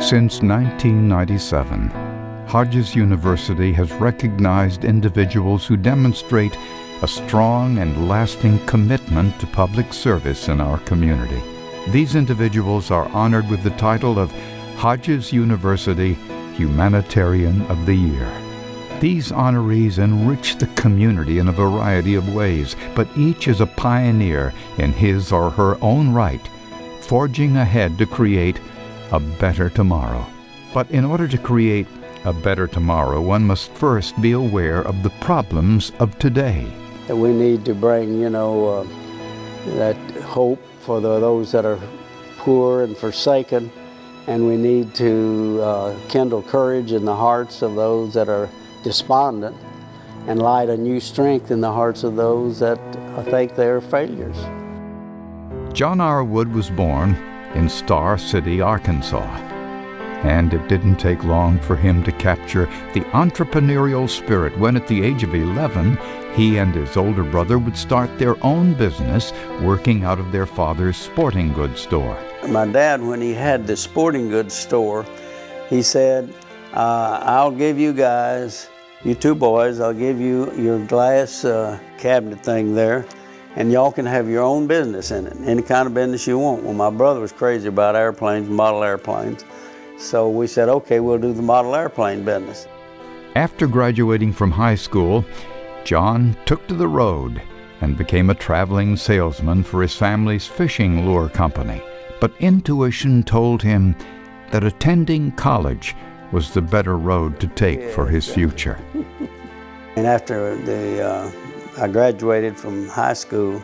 Since 1997, Hodges University has recognized individuals who demonstrate a strong and lasting commitment to public service in our community. These individuals are honored with the title of Hodges University Humanitarian of the Year. These honorees enrich the community in a variety of ways, but each is a pioneer in his or her own right, forging ahead to create a better tomorrow. But in order to create a better tomorrow, one must first be aware of the problems of today. We need to bring, that hope for those that are poor and forsaken, and we need to kindle courage in the hearts of those that are despondent and light a new strength in the hearts of those that think they are failures. John R. Wood was born in Star City, Arkansas, and it didn't take long for him to capture the entrepreneurial spirit when at the age of 11, he and his older brother would start their own business working out of their father's sporting goods store. My dad, when he had the sporting goods store, he said, I'll give you guys, you two boys, I'll give you your glass cabinet thing there, and y'all can have your own business in it, any kind of business you want. Well, my brother was crazy about airplanes, model airplanes, so we said, okay, we'll do the model airplane business. After graduating from high school, John took to the road and became a traveling salesman for his family's fishing lure company. But intuition told him that attending college was the better road to take for his future. And after I graduated from high school,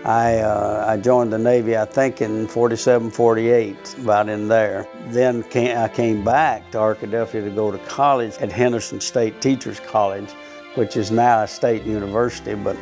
I joined the Navy, I think in 47, 48, about in there. Then I came back to Arkadelphia to go to college at Henderson State Teachers College, which is now a state university, but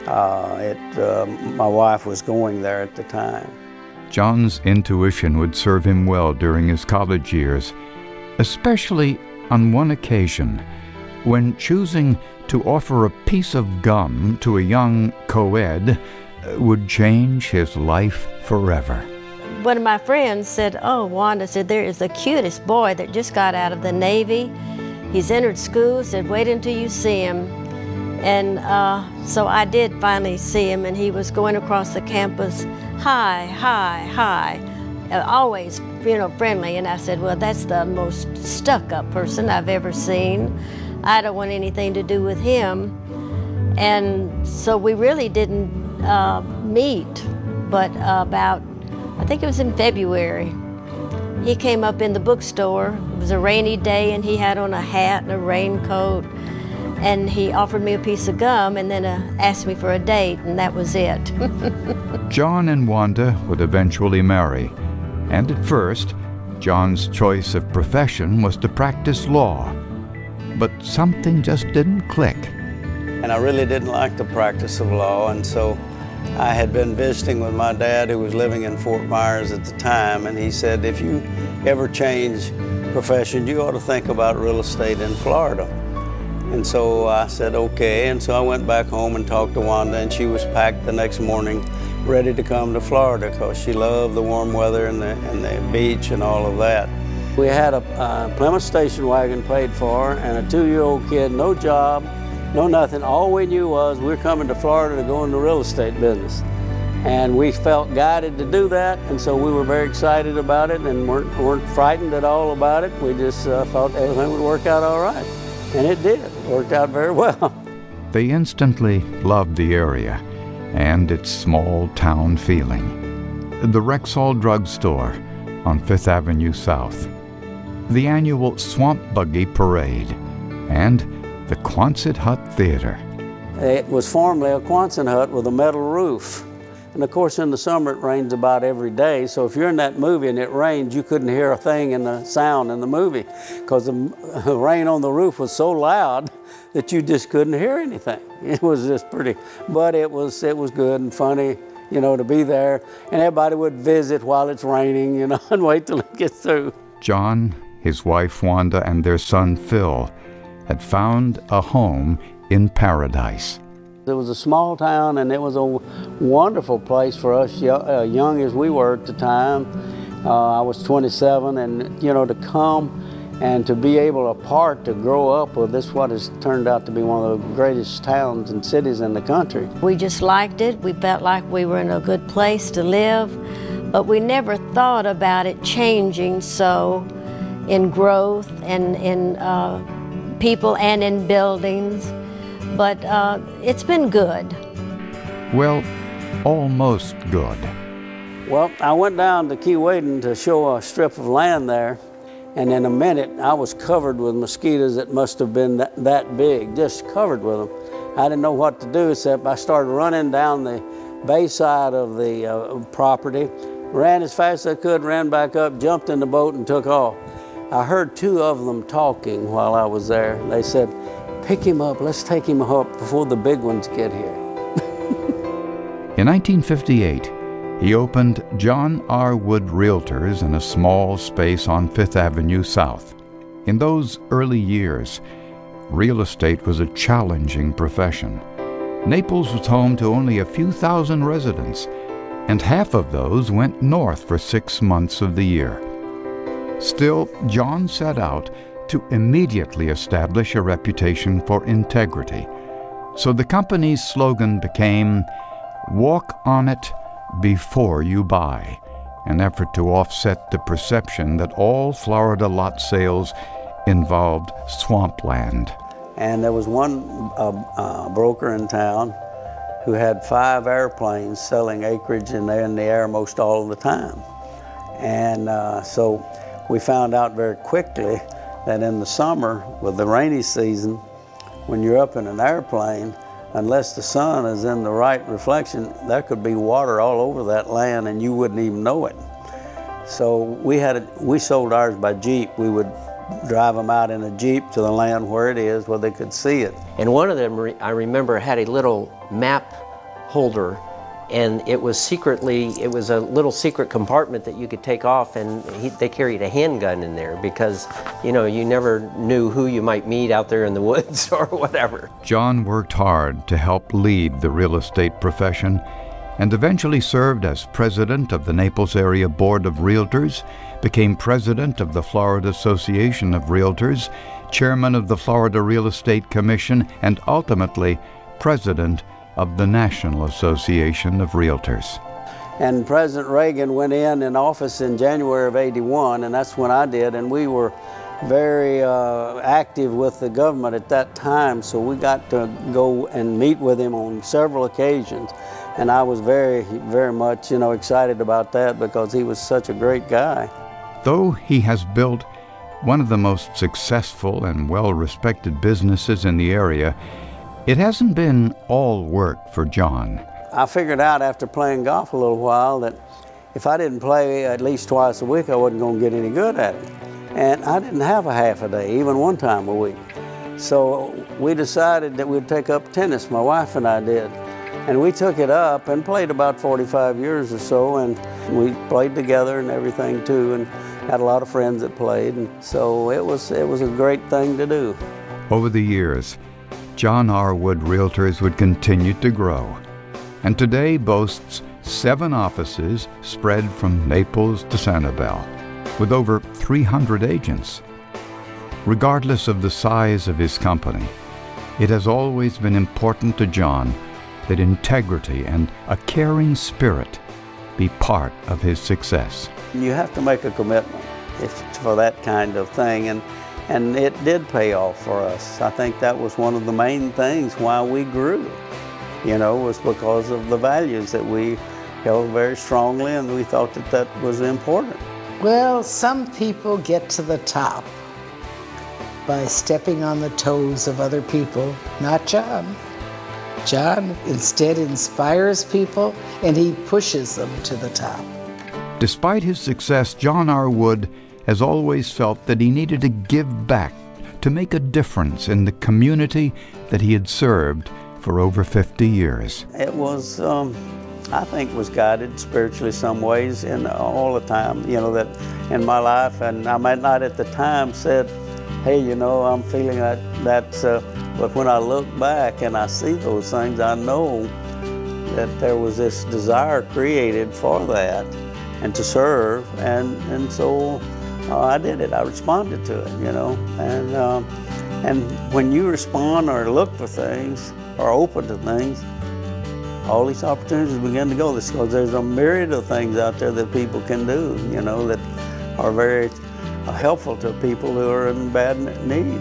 my wife was going there at the time. John's intuition would serve him well during his college years, especially on one occasion when choosing to offer a piece of gum to a young co-ed would change his life forever. One of my friends said, oh, Wanda said, there is the cutest boy that just got out of the Navy. He's entered school, said, wait until you see him. And so I did finally see him, and he was going across the campus, hi, hi, hi, always, friendly. And I said, well, that's the most stuck-up person I've ever seen. I don't want anything to do with him. And so we really didn't meet, but about, I think it was in February. He came up in the bookstore. It was a rainy day, and he had on a hat and a raincoat. And he offered me a piece of gum and then asked me for a date, and that was it. John and Wanda would eventually marry. And at first, John's choice of profession was to practice law. But something just didn't click. And I really didn't like the practice of law, and so I had been visiting with my dad, who was living in Fort Myers at the time, and he said, if you ever change profession, you ought to think about real estate in Florida. And so I said, okay, and so I went back home and talked to Wanda, and she was packed the next morning, ready to come to Florida, because she loved the warm weather and the beach and all of that. We had a Plymouth station wagon paid for, and a 2-year-old kid, no job, no nothing. All we knew was we're coming to Florida to go into the real estate business. And we felt guided to do that, and so we were very excited about it and weren't frightened at all about it. We just thought everything would work out all right. And it did. It worked out very well. They instantly loved the area and its small town feeling. The Rexall Drugstore on 5th Avenue South, the annual Swamp Buggy Parade, and the Quonset Hut Theater. It was formerly a Quonset hut with a metal roof. And of course, in the summer, it rains about every day. So if you're in that movie and it rains, you couldn't hear a thing in the sound in the movie, because the rain on the roof was so loud that you just couldn't hear anything. It was just pretty, but it was good and funny, to be there. And everybody would visit while it's raining, and wait till it gets through. John, his wife Wanda, and their son Phil had found a home in paradise. It was a small town, and it was a wonderful place for us, young as we were at the time. I was 27, and you know, to come and to be able to grow up with this, what has turned out to be one of the greatest towns and cities in the country. We just liked it. We felt like we were in a good place to live, but we never thought about it changing so in growth and in people and in buildings. But it's been good. Well, almost good. Well, I went down to Key Wading to show a strip of land there, and in a minute I was covered with mosquitoes that must have been that big, just covered with them. I didn't know what to do, except I started running down the bay side of the property, ran as fast as I could, ran back up, jumped in the boat and took off. I heard two of them talking while I was there. They said, "Pick him up, let's take him up before the big ones get here." In 1958, he opened John R. Wood Realtors in a small space on Fifth Avenue South. In those early years, real estate was a challenging profession. Naples was home to only a few thousand residents, and half of those went north for 6 months of the year. Still, John set out to immediately establish a reputation for integrity. So the company's slogan became, "Walk on it before you buy," an effort to offset the perception that all Florida lot sales involved swampland. And there was one broker in town who had 5 airplanes selling acreage, and they're in the air most all of the time. And so we found out very quickly that in the summer, with the rainy season, when you're up in an airplane, unless the sun is in the right reflection, there could be water all over that land and you wouldn't even know it. So we sold ours by Jeep. We would drive them out in a Jeep to the land where it is, where they could see it. And one of them, I remember, had a little map holder, and it was a little secret compartment that you could take off, and they carried a handgun in there because, you know, you never knew who you might meet out there in the woods or whatever. John worked hard to help lead the real estate profession and eventually served as president of the Naples Area Board of Realtors, became president of the Florida Association of Realtors, chairman of the Florida Real Estate Commission, and ultimately president of the National Association of Realtors. And President Reagan went in office in January of '81, and that's when I did, and we were very active with the government at that time, so we got to go and meet with him on several occasions. And I was very, very much, you know, excited about that because he was such a great guy. Though he has built one of the most successful and well-respected businesses in the area, it hasn't been all work for John. I figured out after playing golf a little while that if I didn't play at least twice a week, I wasn't going to get any good at it. And I didn't have a half a day, even one time a week. So we decided that we'd take up tennis, my wife and I did. And we took it up and played about 45 years or so, and we played together and everything too, and had a lot of friends that played. And so it was a great thing to do. Over the years, John R. Wood Realtors would continue to grow, and today boasts 7 offices spread from Naples to Sanibel, with over 300 agents. Regardless of the size of his company, it has always been important to John that integrity and a caring spirit be part of his success. You have to make a commitment for that kind of thing, and it did pay off for us. I think that was one of the main things why we grew, you know, was because of the values that we held very strongly, and we thought that that was important. Well, some people get to the top by stepping on the toes of other people, not John. John instead inspires people, and he pushes them to the top. Despite his success, John R. Wood has always felt that he needed to give back, to make a difference in the community that he had served for over 50 years. It was, I think, was guided spiritually some ways, and all the time, you know, that in my life, and I might not at the time said, hey, you know, I'm feeling that's, but when I look back and I see those things, I know that there was this desire created for that, and to serve, and so I did it. I responded to it, you know, and when you respond or look for things or open to things, all these opportunities begin to go. Because there's a myriad of things out there that people can do, you know, that are very helpful to people who are in bad need.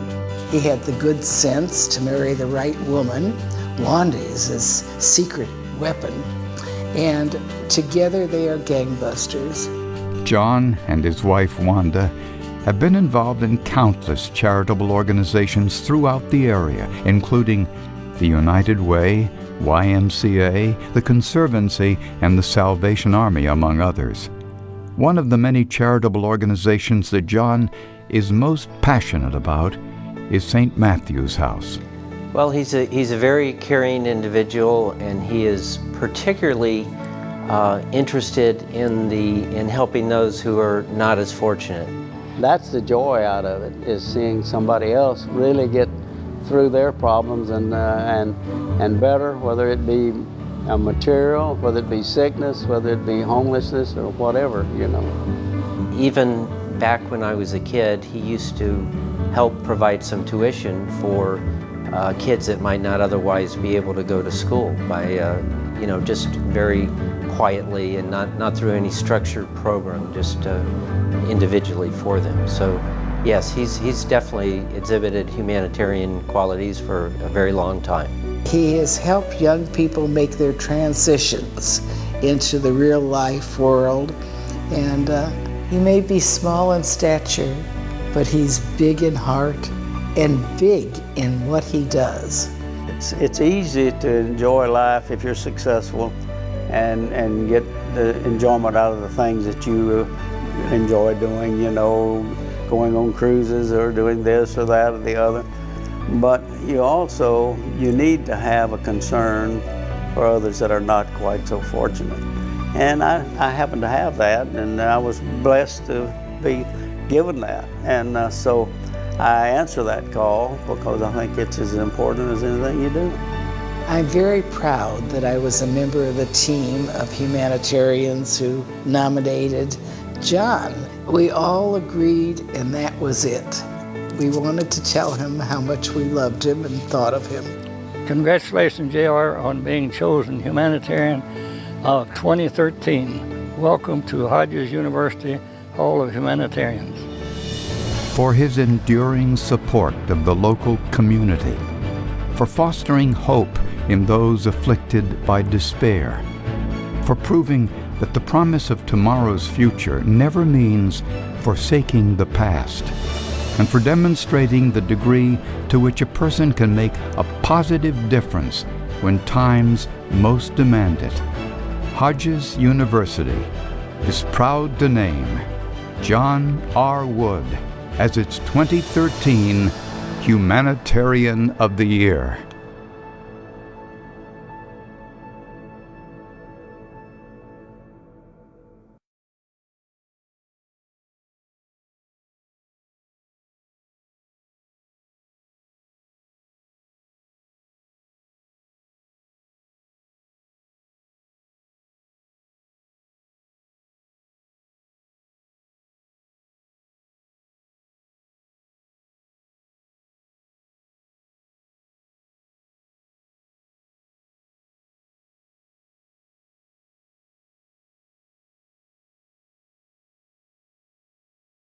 He had the good sense to marry the right woman. Wanda is his secret weapon, and together they are gangbusters. John and his wife Wanda have been involved in countless charitable organizations throughout the area, including the United Way, YMCA, the Conservancy, and the Salvation Army, among others. One of the many charitable organizations that John is most passionate about is St. Matthew's House. Well, he's a very caring individual, and he is particularly interested in helping those who are not as fortunate. That's the joy out of it, is seeing somebody else really get through their problems and better, whether it be material, whether it be sickness, whether it be homelessness or whatever, you know. Even back when I was a kid, he used to help provide some tuition for kids that might not otherwise be able to go to school by, you know, just very quietly and not through any structured program, just individually for them. So yes, he's definitely exhibited humanitarian qualities for a very long time. He has helped young people make their transitions into the real life world, and he may be small in stature, but he's big in heart and big in what he does. It's easy to enjoy life if you're successful and get the enjoyment out of the things that you enjoy doing, you know, going on cruises or doing this or that or the other. But you need to have a concern for others that are not quite so fortunate. And I happen to have that, and I was blessed to be given that. And so I answer that call because I think it's as important as anything you do. I'm very proud that I was a member of the team of humanitarians who nominated John. We all agreed, and that was it. We wanted to tell him how much we loved him and thought of him. Congratulations, JR, on being chosen Humanitarian of 2013. Welcome to Hodges University Hall of Humanitarians. For his enduring support of the local community, for fostering hope in those afflicted by despair, for proving that the promise of tomorrow's future never means forsaking the past, and for demonstrating the degree to which a person can make a positive difference when times most demand it. Hodges University is proud to name John R. Wood as its 2013 Humanitarian of the Year.